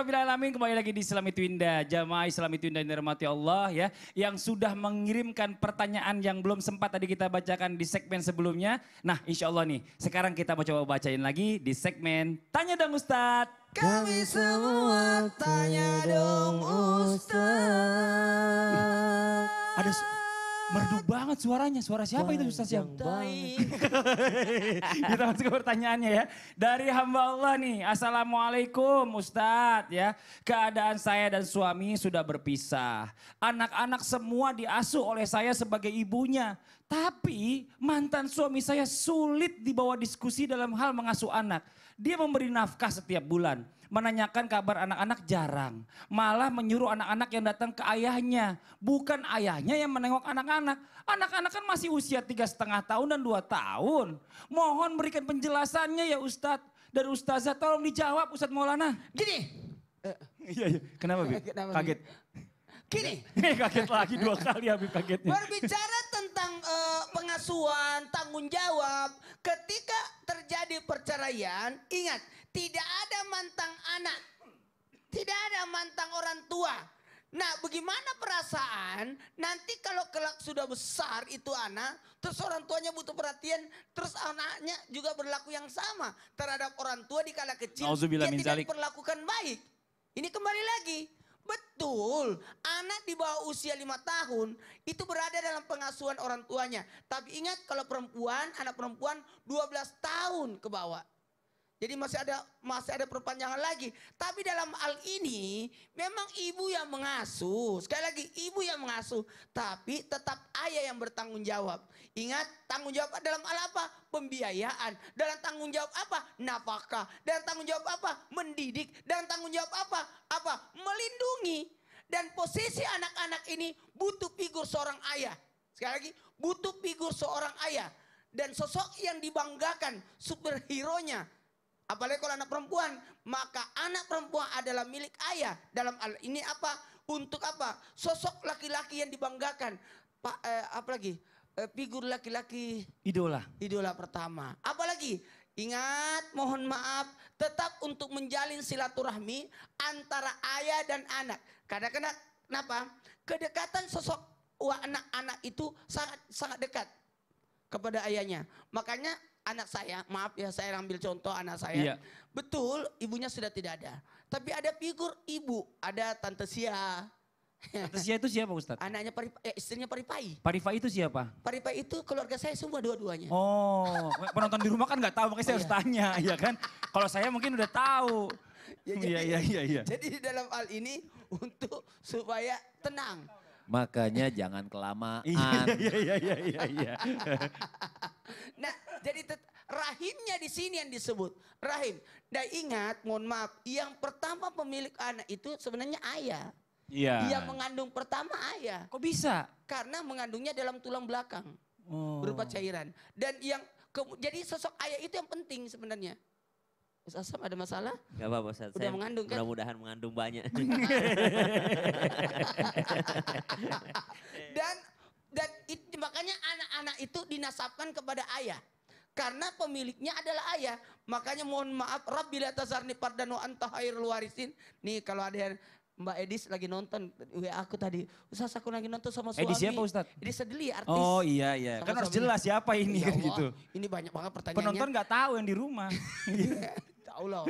Alhamdulillahirrahmanirrahim. Kembali lagi di Islam Itu Indah. Jamaah Islam Itu Indah yang dirahmati Allah ya. Yang sudah mengirimkan pertanyaan yang belum sempat tadi kita bacakan di segmen sebelumnya. Nah insya Allah nih sekarang kita mau coba bacain lagi di segmen Tanya Dong Ustadz. Kami semua tanya dong Ustaz. Ada merdu banget suaranya. Suara siapa itu Ustaz yang baik? Kita masuk ke pertanyaannya ya. Dari hamba Allah nih. Assalamualaikum Ustadz ya. Keadaan saya dan suami sudah berpisah. Anak-anak semua diasuh oleh saya sebagai ibunya. Tapi mantan suami saya sulit dibawa diskusi dalam hal mengasuh anak. Dia memberi nafkah setiap bulan. Menanyakan kabar anak-anak jarang. Malah menyuruh anak-anak yang datang ke ayahnya. Bukan ayahnya yang menengok anak-anak. Anak-anak kan masih usia 3,5 tahun dan 2 tahun. Mohon berikan penjelasannya ya Ustadz. Dan Ustazah tolong dijawab Ustadz Maulana. Gini. Iya. Kenapa Bib? Kenapa, Kaget. Gini. Kaget lagi 2 kali Habib kagetnya. Berbicara tentang pengasuhan, tanggung jawab. Ketika terjadi perceraian, ingat. Tidak ada mantan anak. Tidak ada mantan orang tua. Nah bagaimana perasaan nanti kalau kelak sudah besar itu anak. Terus orang tuanya butuh perhatian. Terus anaknya juga berlaku yang sama. Terhadap orang tua di kala kecil. Dia tidak diperlakukan baik. Ini kembali lagi. Betul, anak di bawah usia 5 tahun itu berada dalam pengasuhan orang tuanya. Tapi ingat kalau perempuan, anak perempuan 12 tahun ke bawah. Jadi masih ada perpanjangan lagi. Tapi dalam hal ini memang ibu yang mengasuh. Sekali lagi ibu yang mengasuh. Tapi tetap ayah yang bertanggung jawab. Ingat tanggung jawab dalam hal apa? Pembiayaan. Dalam tanggung jawab apa? Nafkah. Dalam tanggung jawab apa? Mendidik. Dalam tanggung jawab apa? Melindungi. Dan posisi anak-anak ini butuh figur seorang ayah. Sekali lagi butuh figur seorang ayah. Dan sosok yang dibanggakan superhero-nya. Apalagi kalau anak perempuan, maka anak perempuan adalah milik ayah. Dalam hal ini apa? Untuk apa? Sosok laki-laki yang dibanggakan. Apalagi? Figur laki-laki. Idola. Idola pertama. Apalagi? Ingat, mohon maaf, tetap untuk menjalin silaturahmi antara ayah dan anak. Kadang-kadang, kenapa? Kedekatan sosok anak-anak itu sangat dekat kepada ayahnya. Makanya anak saya, maaf ya saya ambil contoh anak saya. Iya. Betul ibunya sudah tidak ada. Tapi ada figur ibu, ada Tante Sia. Tante Sia itu siapa Ustadz? Anaknya istrinya Paripai. Paripai itu siapa? Paripai itu keluarga saya semua dua-duanya. Oh, penonton di rumah kan nggak tahu makanya saya harus tanya ya kan. Kalau saya mungkin udah tahu. Iya. Jadi dalam hal ini untuk supaya tenang. Makanya jangan kelamaan. Iya. Nah, jadi rahimnya di sini yang disebut rahim. Dan ingat, mohon maaf, yang pertama pemilik anak itu sebenarnya ayah. Iya. Yang mengandung pertama ayah. Kok bisa? Karena mengandungnya dalam tulang belakang, berupa cairan. Dan jadi sosok ayah itu yang penting sebenarnya. Ustaz Asam ada masalah? Gak apa-apa Ustaz. Udah mengandung kan? Mudah-mudahan mengandung banyak. Makanya anak-anak itu dinasabkan kepada ayah. Karena pemiliknya adalah ayah. Makanya mohon maaf, Rabbi la tazarni fardan wa anta khairul warisin. Nih kalau ada yang Mbak Edis lagi nonton, aku tadi, Ustaz aku lagi nonton sama suami. Edis siapa Ustaz? Edis Sedeli, artis. Oh iya. Kan harus jelas siapa ini kan gitu. Ini banyak banget pertanyaannya. Penonton gak tahu yang di rumah. Tahu loh.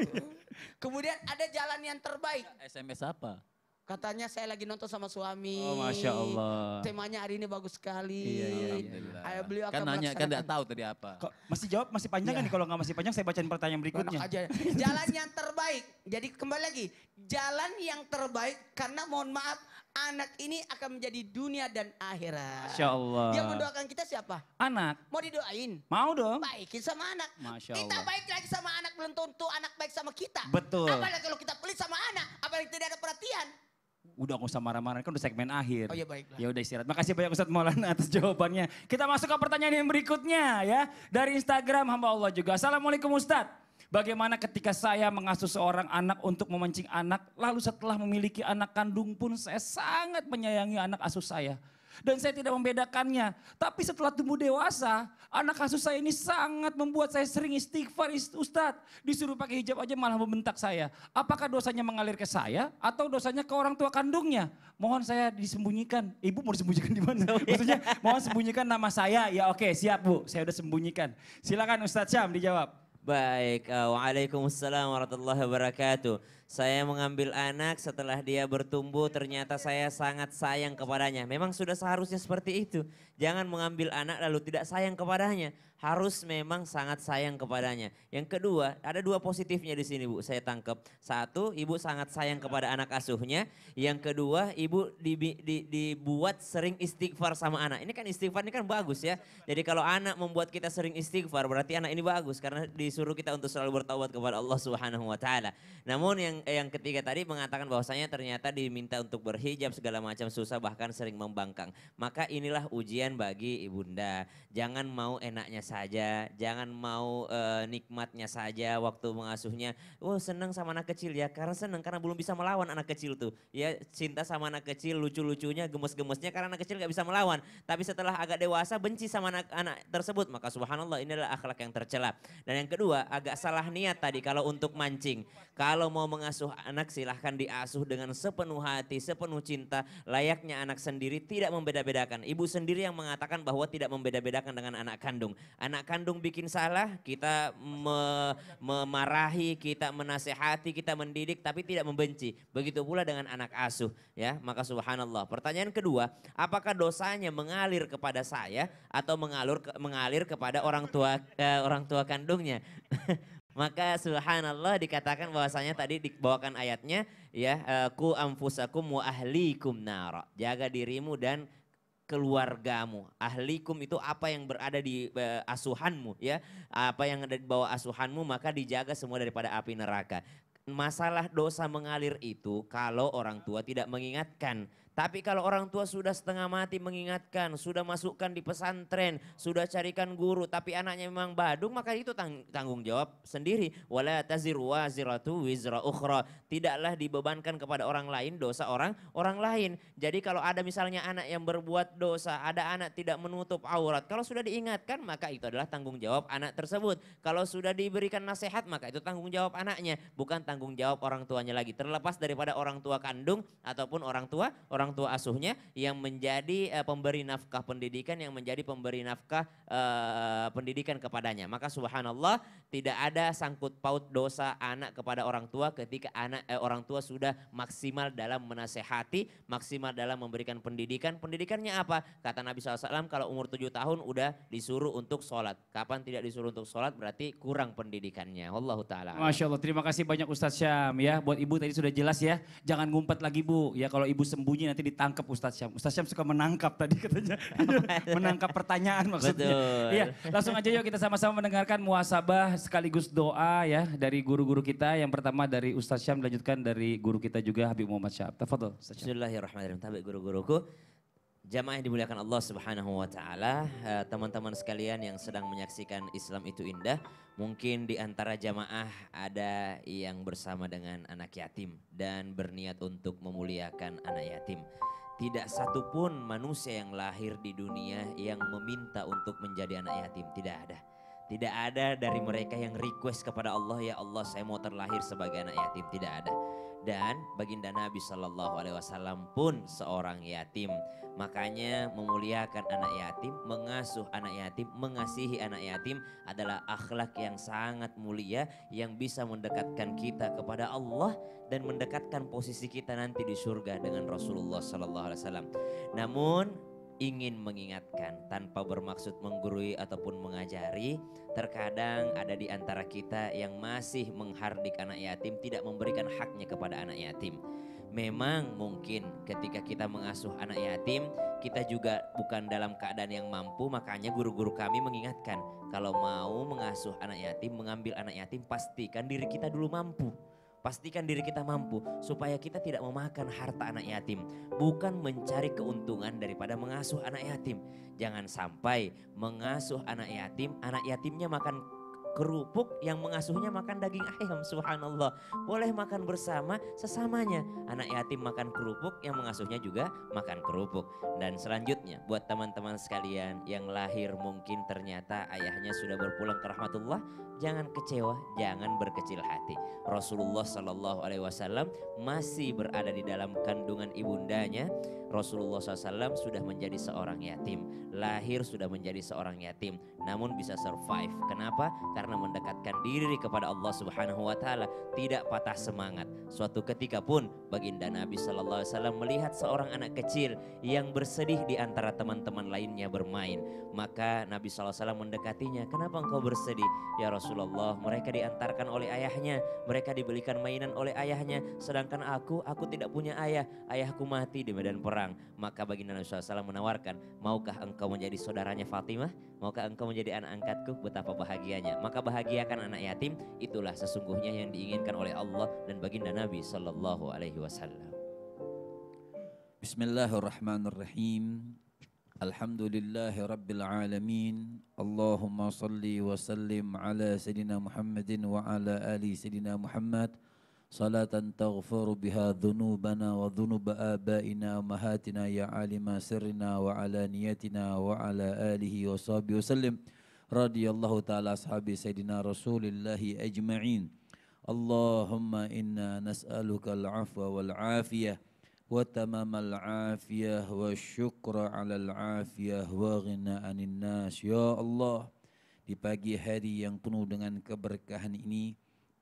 Kemudian ada jalan yang terbaik. SMS apa? Katanya saya lagi nonton sama suami. Oh Masya Allah. Temanya hari ini bagus sekali. Iya. Beliau Kan akan nanya, kan gak tahu tadi apa. Kok masih jawab, masih panjang kan nih? Kalau nggak masih panjang saya bacain pertanyaan berikutnya. Aja. Jalan yang terbaik. Jadi kembali lagi. Jalan yang terbaik karena mohon maaf. Anak ini akan menjadi dunia dan akhirat. Masya Allah. Yang mendoakan kita siapa? Anak. Mau didoain? Mau dong. Baikin sama anak. Masya Kita Allah. baik lagi sama anak belum tentu anak baik sama kita. Betul. Apalagi kalau kita pelit sama anak. Apalagi tidak ada perhatian. Udah gak usah marah-marah, kan udah segmen akhir. Oh ya baiklah. Ya udah istirahat. Makasih banyak Ustadz Maulana atas jawabannya. Kita masuk ke pertanyaan yang berikutnya ya. Dari Instagram hamba Allah juga. Assalamualaikum Ustadz. Bagaimana ketika saya mengasuh seorang anak untuk memancing anak, lalu setelah memiliki anak kandung pun saya sangat menyayangi anak asuh saya. dan saya tidak membedakannya. Tapi setelah tumbuh dewasa, anak asuh saya ini sangat membuat saya sering istighfar Ustadz. Disuruh pakai hijab aja malah membentak saya. Apakah dosanya mengalir ke saya atau dosanya ke orang tua kandungnya? Mohon saya disembunyikan. Ibu mau disembunyikan di mana? Maksudnya mohon sembunyikan nama saya. Ya oke, siap Bu, saya udah sembunyikan. Silakan Ustadz Syam dijawab. Baik, waalaikumsalam warahmatullahi wabarakatuh. Saya mengambil anak setelah dia bertumbuh ternyata saya sangat sayang kepadanya. Memang sudah seharusnya seperti itu. Jangan mengambil anak lalu tidak sayang kepadanya. Harus memang sangat sayang kepadanya. Yang kedua, ada dua positifnya di sini Bu, saya tangkap. Satu, ibu sangat sayang kepada anak asuhnya. Yang kedua, ibu dibuat sering istighfar sama anak. Ini kan istighfar ini kan bagus ya. Jadi kalau anak membuat kita sering istighfar berarti anak ini bagus. Karena disuruh kita untuk selalu bertaubat kepada Allah Subhanahu wa Ta'ala. Namun yang ketiga tadi mengatakan bahwasanya ternyata diminta untuk berhijab segala macam susah bahkan sering membangkang. Maka inilah ujian bagi ibunda. Jangan mau enaknya saja, jangan mau nikmatnya saja waktu mengasuhnya. Oh senang sama anak kecil ya, karena senang karena belum bisa melawan anak kecil tuh. Ya cinta sama anak kecil, lucu-lucunya, gemes-gemesnya karena anak kecil gak bisa melawan. Tapi setelah agak dewasa benci sama anak-anak tersebut, maka subhanallah ini adalah akhlak yang tercela. Dan yang kedua agak salah niat tadi kalau untuk mancing. Kalau mau mengasuh anak silahkan diasuh dengan sepenuh hati, sepenuh cinta. Layaknya anak sendiri tidak membeda-bedakan. Ibu sendiri yang mengatakan bahwa tidak membeda-bedakan dengan anak kandung. Anak kandung bikin salah, kita memarahi, kita menasehati, kita mendidik, tapi tidak membenci. Begitu pula dengan anak asuh, ya. Maka subhanallah. Pertanyaan kedua, apakah dosanya mengalir kepada saya atau mengalir kepada orang tua kandungnya? Maka subhanallah dikatakan bahwasanya tadi dibawakan ayatnya ya ku anfusakum wa ahlikum nara. Jaga dirimu dan keluargamu. Ahlikum itu apa yang berada di asuhanmu ya. Apa yang ada di bawah asuhanmu maka dijaga semua daripada api neraka. Masalah dosa mengalir itu kalau orang tua tidak mengingatkan. Tapi kalau orang tua sudah setengah mati mengingatkan, sudah masukkan di pesantren, sudah carikan guru, tapi anaknya memang badung, maka itu tanggung jawab sendiri. Wala taziru waziratu wizra ukhra. Tidaklah dibebankan kepada orang lain dosa orang lain. Jadi kalau ada misalnya anak yang berbuat dosa, ada anak tidak menutup aurat, kalau sudah diingatkan maka itu adalah tanggung jawab anak tersebut. Kalau sudah diberikan nasihat maka itu tanggung jawab anaknya, bukan tanggung jawab orang tuanya lagi. Terlepas daripada orang tua kandung ataupun orang tua asuhnya yang menjadi pemberi nafkah pendidikan, yang menjadi pemberi nafkah pendidikan kepadanya. Maka subhanallah tidak ada sangkut paut dosa anak kepada orang tua ketika orang tua sudah maksimal dalam menasehati, maksimal dalam memberikan pendidikan. Pendidikannya apa? Kata Nabi SAW kalau umur 7 tahun udah disuruh untuk sholat. Kapan tidak disuruh untuk sholat berarti kurang pendidikannya. Wallahu ta'ala. Masya Allah, terima kasih banyak Ustadz Syam ya. Buat ibu tadi sudah jelas ya, jangan ngumpet lagi Bu. Ya kalau ibu sembunyi nanti ditangkap Ustadz Syam. Ustadz Syam suka menangkap tadi katanya. Menangkap pertanyaan maksudnya. Betul. Iya, langsung aja yuk kita sama-sama mendengarkan muhasabah sekaligus doa ya dari guru-guru kita. Yang pertama dari Ustadz Syam, dilanjutkan dari guru kita juga Habib Muhammad Syahab. Tafadhol Ustadz Syam. Bismillahirrahmanirrahim. Tabi guru-guruku. Jamaah yang dimuliakan Allah Subhanahu wa Ta'ala, teman-teman sekalian yang sedang menyaksikan Islam itu indah, mungkin di antara jamaah ada yang bersama dengan anak yatim dan berniat untuk memuliakan anak yatim. Tidak satupun manusia yang lahir di dunia yang meminta untuk menjadi anak yatim, tidak ada. Tidak ada dari mereka yang request kepada Allah, ya Allah saya mau terlahir sebagai anak yatim, tidak ada. Dan baginda Nabi SAW pun seorang yatim. Makanya memuliakan anak yatim, mengasuh anak yatim, mengasihi anak yatim adalah akhlak yang sangat mulia yang bisa mendekatkan kita kepada Allah dan mendekatkan posisi kita nanti di surga dengan Rasulullah SAW. Namun ingin mengingatkan tanpa bermaksud menggurui ataupun mengajari, terkadang ada di antara kita yang masih menghardik anak yatim, tidak memberikan haknya kepada anak yatim. Memang mungkin ketika kita mengasuh anak yatim, kita juga bukan dalam keadaan yang mampu, makanya guru-guru kami mengingatkan, kalau mau mengasuh anak yatim, mengambil anak yatim, pastikan diri kita dulu mampu. Pastikan diri kita mampu supaya kita tidak memakan harta anak yatim. Bukan mencari keuntungan daripada mengasuh anak yatim. Jangan sampai mengasuh anak yatimnya makan kerupuk, yang mengasuhnya makan daging ayam, subhanallah. Boleh makan bersama sesamanya. Anak yatim makan kerupuk, yang mengasuhnya juga makan kerupuk. Dan selanjutnya buat teman-teman sekalian yang lahir mungkin ternyata ayahnya sudah berpulang ke rahmatullah, jangan kecewa, jangan berkecil hati. Rasulullah Shallallahu Alaihi Wasallam masih berada di dalam kandungan ibundanya. Rasulullah SAW sudah menjadi seorang yatim, lahir sudah menjadi seorang yatim, namun bisa survive. Kenapa? Karena mendekatkan diri kepada Allah Subhanahu Wa Taala, tidak patah semangat. Suatu ketika pun baginda Nabi SAW melihat seorang anak kecil yang bersedih di antara teman-teman lainnya bermain, maka Nabi SAW mendekatinya. Kenapa engkau bersedih? Ya Rasulullah, mereka diantarkan oleh ayahnya, mereka dibelikan mainan oleh ayahnya, sedangkan aku tidak punya ayah, ayahku mati di medan perang. Maka baginda Nabi SAW menawarkan, maukah engkau menjadi saudaranya Fatimah? Maukah engkau menjadi anak angkatku? Betapa bahagianya. Maka bahagiakan anak yatim, itulah sesungguhnya yang diinginkan oleh Allah dan baginda Nabi Sallallahu Alaihi Wasallam. Bismillahirrahmanirrahim. Alhamdulillahi Rabbil Alamin. Allahumma salli wa sallim ala Sayyidina Muhammadin wa ala ali Sayyidina Muhammad. Salatan taghfiru biha dhunubana wa dhunuba abaina wa mahatina ya alima sirrina wa ala niyatina wa ala alihi wa sahbihi wa sallim. Radiyallahu ta'ala ashabi Sayyidina Rasulillahi ajma'in. Allahumma inna nas'aluka al-afwa wal-afiyah wa tamamal afiyah wa syukra ala al-afiyah wa ghina anin nas. Ya Allah, di pagi hari yang penuh dengan keberkahan ini,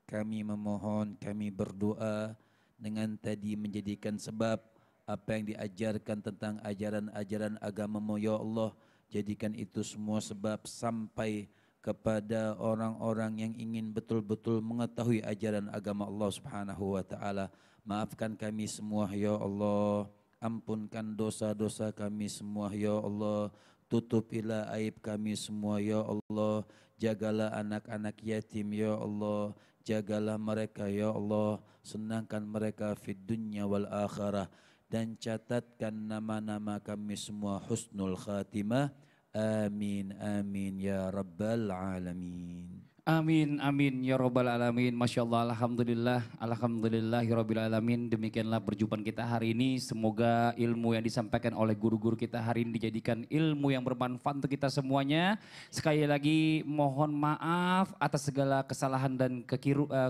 kami memohon, kami berdoa dengan tadi menjadikan sebab apa yang diajarkan tentang ajaran-ajaran agama-Mu, ya Allah, jadikan itu semua sebab sampai kepada orang-orang yang ingin betul-betul mengetahui ajaran agama Allah Subhanahu wa taala. Maafkan kami semua ya Allah, ampunkan dosa-dosa kami semua ya Allah, tutupilah aib kami semua ya Allah, jagalah anak-anak yatim ya Allah, jagalah mereka ya Allah, senangkan mereka fid dunya wal akhirah, dan catatkan nama-nama kami semua husnul khatimah. Amin amin ya rabbal alamin. Amin, amin, ya Rabbal Alamin. Masya Allah, Alhamdulillah, Alhamdulillahirabbil alamin. Demikianlah perjumpaan kita hari ini. Semoga ilmu yang disampaikan oleh guru-guru kita hari ini dijadikan ilmu yang bermanfaat untuk kita semuanya. Sekali lagi mohon maaf atas segala kesalahan dan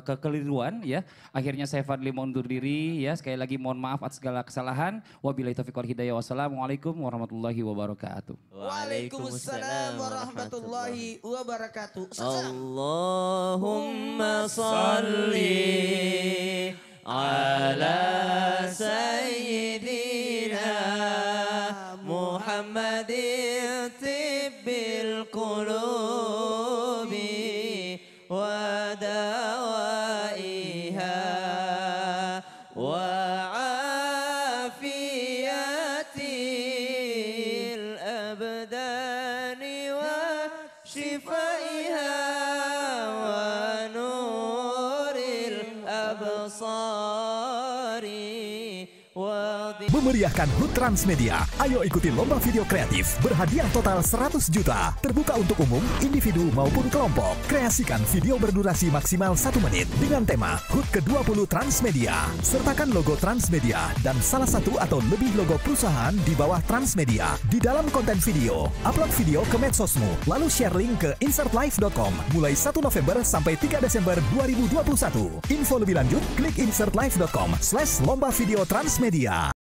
kekeliruan ya. Akhirnya saya Fadli mundur diri ya. Sekali lagi mohon maaf atas segala kesalahan. Wabillahi taufiq wal hidayah. Wassalamualaikum warahmatullahi wabarakatuh. Waalaikumsalam warahmatullahi wabarakatuh. Allahumma salli ala sayyidina Muhammadin tibbil qulubi wa dawaiha wa afiyatil abdani wa shifaiha. Memeriahkan HUT Transmedia. Ayo ikuti lomba video kreatif berhadiah total 100 juta. Terbuka untuk umum, individu maupun kelompok. Kreasikan video berdurasi maksimal 1 menit dengan tema HUT ke-20 Transmedia. Sertakan logo Transmedia dan salah satu atau lebih logo perusahaan di bawah Transmedia di dalam konten video. Upload video ke medsosmu, lalu share link ke insertlive.com mulai 1 November sampai 3 Desember 2021. Info lebih lanjut klik insertlive.com/lomba video Transmedia.